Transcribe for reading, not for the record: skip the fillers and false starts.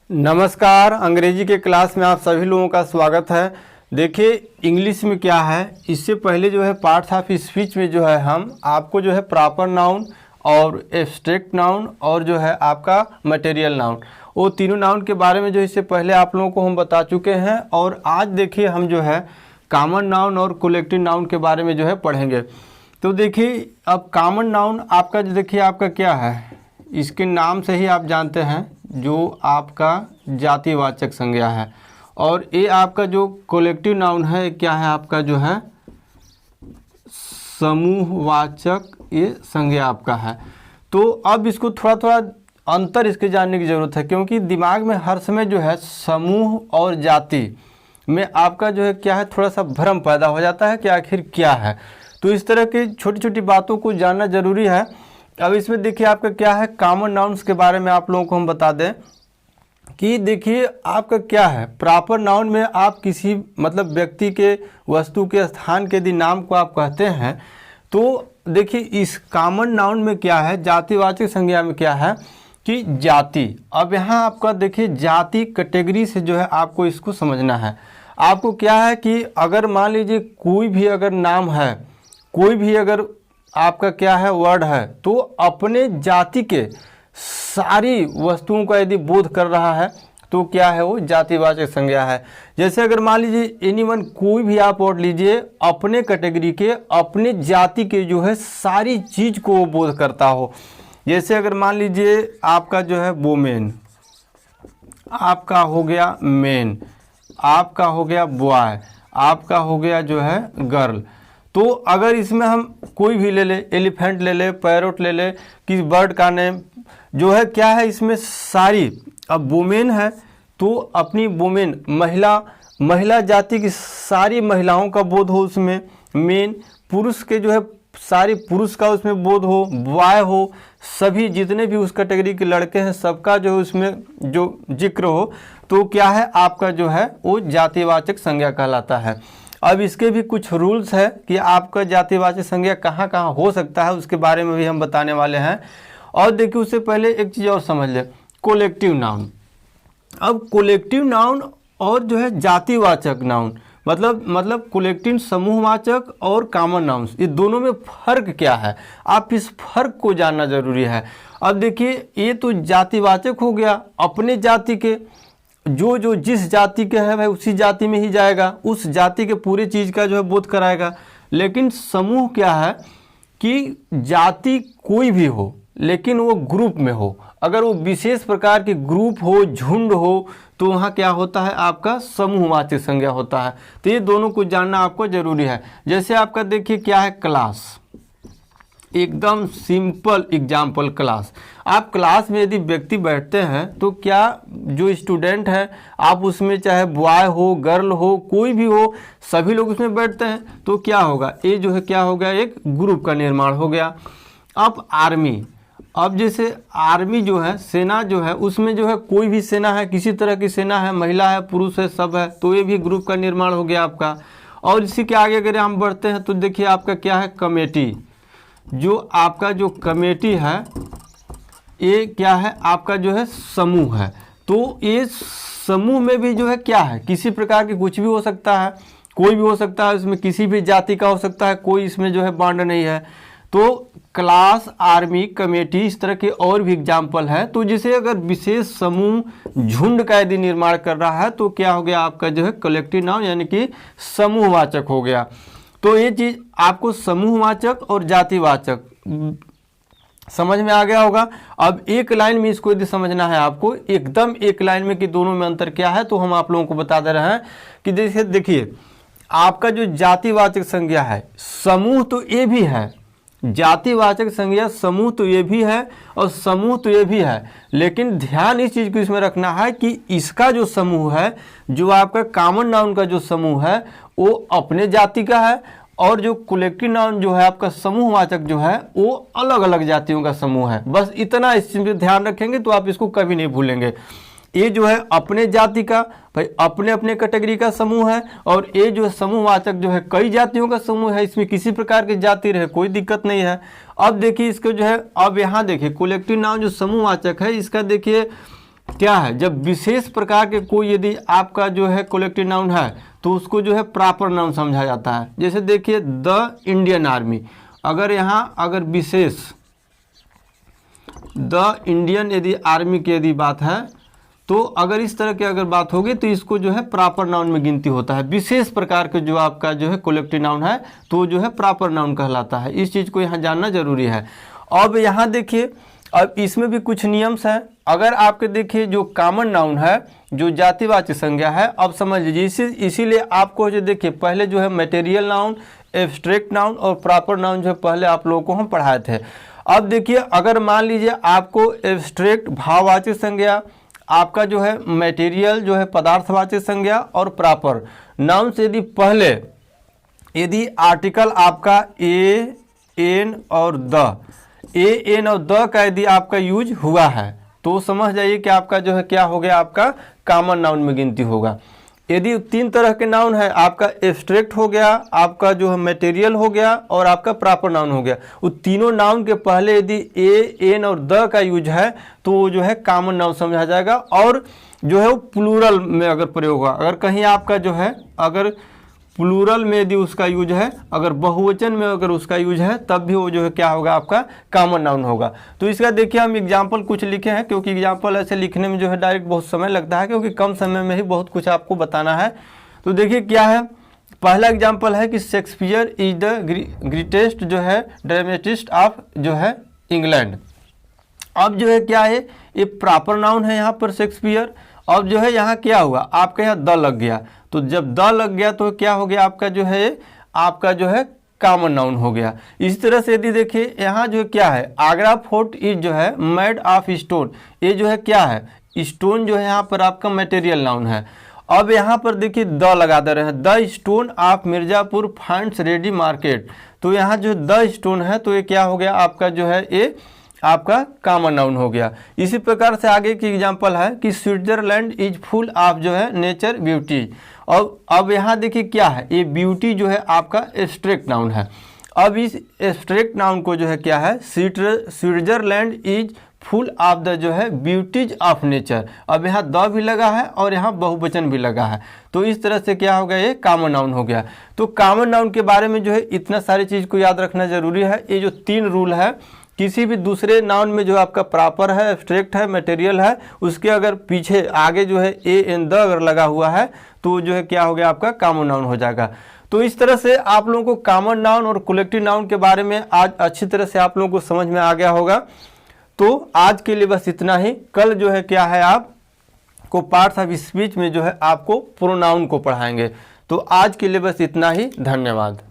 नमस्कार। अंग्रेजी के क्लास में आप सभी लोगों का स्वागत है। देखिए इंग्लिश में क्या है, इससे पहले जो है पार्ट्स ऑफ स्पीच में जो है हम आपको जो है प्रॉपर नाउन और एब्स्ट्रैक्ट नाउन और जो है आपका मटेरियल नाउन, वो तीनों नाउन के बारे में जो इससे पहले आप लोगों को हम बता चुके हैं। और आज देखिए हम जो है कॉमन नाउन और कलेक्टिव नाउन के बारे में जो है पढ़ेंगे। तो देखिए अब कॉमन नाउन आपका जो देखिए आपका क्या है, इसके नाम से ही आप जानते हैं जो आपका जातिवाचक संज्ञा है। और ये आपका जो कलेक्टिव नाउन है क्या है, आपका जो है समूहवाचक ये संज्ञा आपका है। तो अब इसको थोड़ा थोड़ा अंतर इसके जानने की ज़रूरत है, क्योंकि दिमाग में हर समय जो है समूह और जाति में आपका जो है क्या है, थोड़ा सा भ्रम पैदा हो जाता है कि आखिर क्या है। तो इस तरह की छोटी छोटी बातों को जानना ज़रूरी है। अब इसमें देखिए आपका क्या है, कॉमन नाउन्स के बारे में आप लोगों को हम बता दें कि देखिए आपका क्या है, प्रॉपर नाउन में आप किसी मतलब व्यक्ति के, वस्तु के, स्थान के यदि नाम को आप कहते हैं तो देखिए इस कॉमन नाउन में क्या है, जातिवाचक संज्ञा में क्या है कि जाति। अब यहाँ आपका देखिए जाति कैटेगरी से जो है आपको इसको समझना है। आपको क्या है कि अगर मान लीजिए कोई भी अगर नाम है, कोई भी अगर आपका क्या है वर्ड है, तो अपने जाति के सारी वस्तुओं का यदि बोध कर रहा है तो क्या है, वो जातिवाचक संज्ञा है। जैसे अगर मान लीजिए एनीवन, कोई भी आप वर्ड लीजिए, अपने कैटेगरी के, अपने जाति के जो है सारी चीज को वो बोध करता हो। जैसे अगर मान लीजिए आपका जो है वोमेन, आपका हो गया मेन, आपका हो गया बॉय, आपका हो गया जो है गर्ल। तो अगर इसमें हम कोई भी ले ले, एलिफेंट ले ले, पैरोट ले ले, किस बर्ड का नेम जो है क्या है, इसमें सारी, अब वुमेन है तो अपनी वुमेन महिला जाति की सारी महिलाओं का बोध हो उसमें। मेन पुरुष के जो है सारे पुरुष का उसमें बोध हो। बॉय हो, सभी जितने भी उस कैटेगरी के लड़के हैं सबका जो है उसमें जो जिक्र हो, तो क्या है आपका जो है वो जातिवाचक संज्ञा कहलाता है। अब इसके भी कुछ रूल्स है कि आपका जातिवाचक संज्ञा कहाँ कहाँ हो सकता है, उसके बारे में भी हम बताने वाले हैं। और देखिए उससे पहले एक चीज़ और समझ ले, कलेक्टिव नाउन। अब कलेक्टिव नाउन और जो है जातिवाचक नाउन, मतलब कलेक्टिव समूहवाचक और कॉमन नाउन, ये दोनों में फ़र्क क्या है, आप इस फर्क को जानना जरूरी है। अब देखिए ये तो जातिवाचक हो गया, अपने जाति के, जो जिस जाति के है भाई उसी जाति में ही जाएगा, उस जाति के पूरे चीज़ का जो है बोध कराएगा। लेकिन समूह क्या है कि जाति कोई भी हो लेकिन वो ग्रुप में हो, अगर वो विशेष प्रकार के ग्रुप हो, झुंड हो, तो वहाँ क्या होता है आपका समूहवाचक संज्ञा होता है। तो ये दोनों को जानना आपको जरूरी है। जैसे आपका देखिए क्या है क्लास, एकदम सिंपल एग्जाम्पल क्लास। आप क्लास में यदि व्यक्ति बैठते हैं तो क्या जो स्टूडेंट है आप उसमें चाहे बॉय हो, गर्ल हो, कोई भी हो, सभी लोग उसमें बैठते हैं तो क्या होगा, ये जो है क्या हो गया, एक ग्रुप का निर्माण हो गया। अब आर्मी, अब जैसे आर्मी जो है, सेना जो है, उसमें जो है कोई भी सेना है, किसी तरह की सेना है, महिला है, पुरुष है, सब है, तो ये भी ग्रुप का निर्माण हो गया आपका। और इसी के आगे अगर हम बढ़ते हैं तो देखिए आपका क्या है कमेटी, जो आपका जो कमेटी है ये क्या है आपका जो है समूह है। तो ये समूह में भी जो है क्या है, किसी प्रकार की कुछ भी हो सकता है, कोई भी हो सकता है, इसमें किसी भी जाति का हो सकता है, कोई इसमें जो है बांड नहीं है। तो क्लास, आर्मी, कमेटी, इस तरह के और भी एग्जाम्पल है। तो जिसे अगर विशेष समूह झुंड का यदि निर्माण कर रहा है तो क्या हो गया आपका जो है कलेक्टिव नाउन, यानी कि समूहवाचक हो गया। तो ये चीज़ आपको समूहवाचक और जातिवाचक समझ में आ गया होगा। अब एक लाइन में इसको यदि समझना है आपको, एकदम एक लाइन में कि दोनों में अंतर क्या है, तो हम आप लोगों को बता दे रहे हैं कि जैसे देखिए आपका जो जातिवाचक संज्ञा है, समूह तो ये भी है, जातिवाचक संज्ञा समूह तो ये भी है और समूह तो ये भी है, लेकिन ध्यान इस चीज़ को इसमें रखना है कि इसका जो समूह है, जो आपका कॉमन नाउन का जो समूह है वो अपने जाति का है, और जो कलेक्टिव नाउन जो है आपका समूहवाचक जो है वो अलग अलग जातियों का समूह है। बस इतना इस चीज़ में ध्यान रखेंगे तो आप इसको कभी नहीं भूलेंगे। ये जो है अपने जाति का भाई अपने अपने कैटेगरी का समूह है, और ये जो समूहवाचक जो है कई जातियों का समूह है, इसमें किसी प्रकार की जाति रहे कोई दिक्कत नहीं है। अब देखिए इसको जो है, अब यहाँ देखिए कलेक्टिव नाउन जो समूहवाचक है इसका देखिए क्या है, जब विशेष प्रकार के कोई यदि आपका जो है कलेक्टिव नाउन है तो उसको जो है प्रॉपर नाउन समझा जाता है। जैसे देखिए द इंडियन आर्मी, अगर यहाँ अगर विशेष द इंडियन यदि आर्मी की यदि बात है तो अगर इस तरह की अगर बात होगी तो इसको जो है प्रॉपर नाउन में गिनती होता है। विशेष प्रकार के जो आपका जो है कलेक्टिव नाउन है तो जो है प्रॉपर नाउन कहलाता है। इस चीज़ को यहाँ जानना जरूरी है। अब यहाँ देखिए, अब इसमें भी कुछ नियम्स हैं। अगर आपके देखिए जो कॉमन नाउन है, जो जातिवाचक संज्ञा है, अब समझ लीजिए इसीलिए आपको जो देखिए पहले जो है मटेरियल नाउन, एब्स्ट्रैक्ट नाउन और प्रॉपर नाउन जो है पहले आप लोगों को हम पढ़ाए थे। अब देखिए अगर मान लीजिए आपको एब्स्ट्रैक्ट भाववाचक संज्ञा, आपका जो है मटेरियल जो है पदार्थवाचक संज्ञा और प्रॉपर नाउन से यदि पहले यदि आर्टिकल आपका ए, एन और द, ए, एन और द का यदि आपका यूज हुआ है तो समझ जाइए कि आपका जो है क्या हो गया, आपका कॉमन नाउन में गिनती होगा। यदि तीन तरह के नाउन है, आपका एब्स्ट्रैक्ट हो गया, आपका जो है मटेरियल हो गया और आपका प्रॉपर नाउन हो गया, वो तीनों नाउन के पहले यदि ए, एन और द का यूज है तो वो जो है कॉमन नाउन समझा जाएगा। और जो है वो प्लूरल में अगर प्रयोग होगा, अगर कहीं आपका जो है अगर प्लूरल में यदि उसका यूज है, अगर बहुवचन में अगर उसका यूज है तब भी वो जो है क्या होगा, आपका कॉमन नाउन होगा। तो इसका देखिए हम एग्जाम्पल कुछ लिखे हैं, क्योंकि एग्जाम्पल ऐसे लिखने में जो है डायरेक्ट बहुत समय लगता है, क्योंकि कम समय में ही बहुत कुछ आपको बताना है। तो देखिए क्या है, पहला एग्जाम्पल है कि शेक्सपियर इज द ग्रेटेस्ट जो है ड्रामेटिस्ट ऑफ जो है इंग्लैंड। अब जो है क्या है, ये प्रॉपर नाउन है यहाँ पर शेक्सपियर। अब जो है यहाँ क्या हुआ, आपके यहाँ द लग गया, तो जब द लग गया तो क्या हो गया, आपका जो है आपका जो है कॉमन नाउन हो गया। इस तरह से यदि देखिए यहाँ जो क्या है, आगरा फोर्ट इज जो है मेड ऑफ स्टोन, ये जो है क्या है, स्टोन जो है यहाँ पर आपका मटेरियल नाउन है। अब यहाँ पर देखिए द लगा दे रहे हैं, the stone of Mirzapur finds ready market, तो यहाँ जो द स्टोन है तो ये क्या हो गया, आपका जो है ये आपका कॉमन नाउन हो गया। इसी प्रकार से आगे की एग्जांपल है कि स्विट्जरलैंड इज फुल ऑफ जो है नेचर ब्यूटी। और अब यहाँ देखिए क्या है, ये ब्यूटी जो है आपका एब्स्ट्रैक्ट नाउन है। अब इस एब्स्ट्रैक्ट नाउन को जो है क्या है, Switzerland is full of the जो है ब्यूटीज ऑफ नेचर। अब यहाँ द भी लगा है और यहाँ बहुवचन भी लगा है, तो इस तरह से क्या हो गया, ये कॉमन नाउन हो गया। तो कॉमन नाउन के बारे में जो है इतना सारी चीज़ को याद रखना जरूरी है। ये जो तीन रूल है, किसी भी दूसरे नाउन में जो आपका प्रॉपर है, एब्स्ट्रैक्ट है, मटेरियल है, उसके अगर पीछे आगे जो है ए एन द अगर लगा हुआ है तो जो है क्या हो गया, आपका कॉमन नाउन हो जाएगा। तो इस तरह से आप लोगों को कॉमन नाउन और कलेक्टिव नाउन के बारे में आज अच्छी तरह से आप लोगों को समझ में आ गया होगा। तो आज के लिए बस इतना ही। कल जो है क्या है, आपको पार्ट्स ऑफ स्पीच में जो है आपको प्रोनाउन को पढ़ाएंगे। तो आज के लिए बस इतना ही, धन्यवाद।